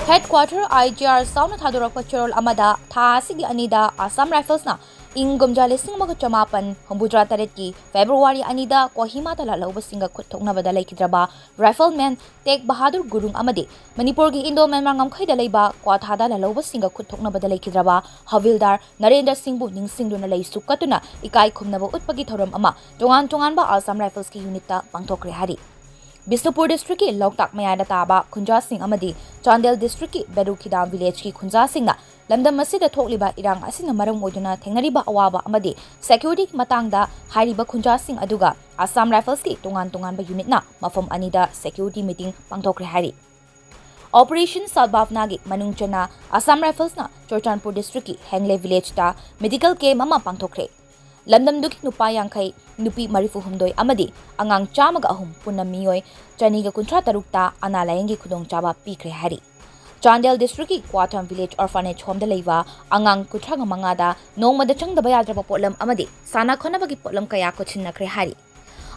Headquarter IGR Sauna Thadorok Chorol Amada, Tasigi Anida, Assam Riflesna, Ingumja Lissing Chamapan, Humbudra Tareki, February Anida, Kohima Talaloba Singa Kutokna Badala Kidraba, Rifleman, Take Bahadur Gurung Amadi, Manipur Indo Memangam Kaidaleba, Quatada Laloba Singa Kutokna Badala Kidraba, Havildar, Narendra Singh Ning Singduna Lay Sukatuna, Ikai Kumnabo Utpagitorum Ama, Tongan Assam Rifles Ki Unita, Pangtokre Hari. Bisnupur District ki Loktak Mayada Taba, Kunja Singh Amadi, Chandel District ki Bedukidam Village ki Kunja Singh na, Lamdam Masida Tokliba Irang Asina Maram Oduna, Tengnariba Awaba Amadi, Security Matangda, Hariba Kunja Singh Aduga, Assam Rifles ki Tungan ba unit na, Mafam Anida Security Meeting Pangtokre Hari. Operation Salbavnagi Manungchana, Assam Rifles na, Chorchanpur District ki Hengle Village ta, Medical Camp Ama Pangtokre. Lamdam duki nupa yangkai nupi marifu humdoi amadi angang chamaga ahum punna miyoi chaniga kuntra tarukta analayengi kudong chaba pikre hari. Chandel District ki Kwatam Village Orphanage Home da leiwa angang kutranga mangada nongmada changdaba yadraba potlam amadi sana khonabagi potlam kaya ko chinnakre hari.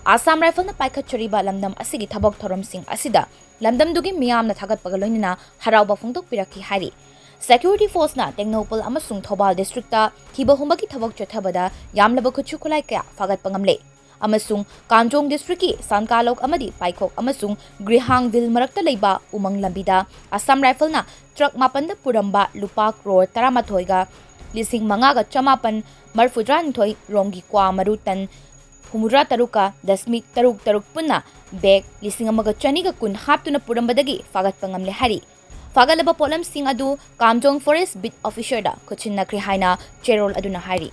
Assam Rifle na paikhat choriba lamdam asigi thabok thorom sing asida lamdam dugi miyam na thagat pagaloinina harauba phongdok piraki hari. Security Force na Tengnopal amasung Thobal District ta thiba humbagi thabok chothabada yamlaba khuchukulai kaya fagat pangamle amasung Kanjong District ki Sankalok amadi Paikok amasung Grihangville marakta leiba umang lambida Assam Rifle na truck mapanda puramba lupa crore taramatoiga lising mangaga chamapan marfudran thoi rongi kwa marutan humudra taruka dasmik taruk punna bag lising amaga chaniga kun haptuna purambadagi fagat pangamle hari. Fagalaba polam sing adu Kamjong Forest Bit Officer da kuchin na krihaina Cherol aduna hari.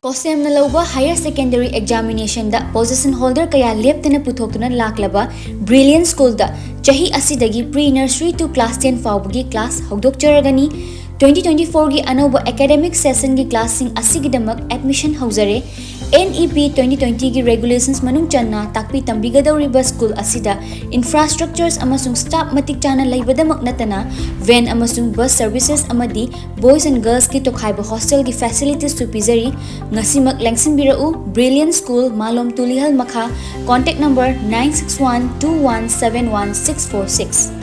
Kosem na lauba higher secondary examination da position holder kaya leptena puthokuna laklaba Brilliant School da chahi asidagi pre-nursery to class 10 fawbagi class hogdok charagani 2024 gi anoba academic session gi classing asigidamak admission hauzare NEP 2020 gi regulations manung channa takpi tambigadawriba school asida infrastructures amasung staff matik chana laibadamak natana van amasung bus services amadi boys and girls ki tokhaiba hostel gi facilities to pizari ngasimak lengsinbirau Brilliant School Malom Tulihal Makha contact number 9612171646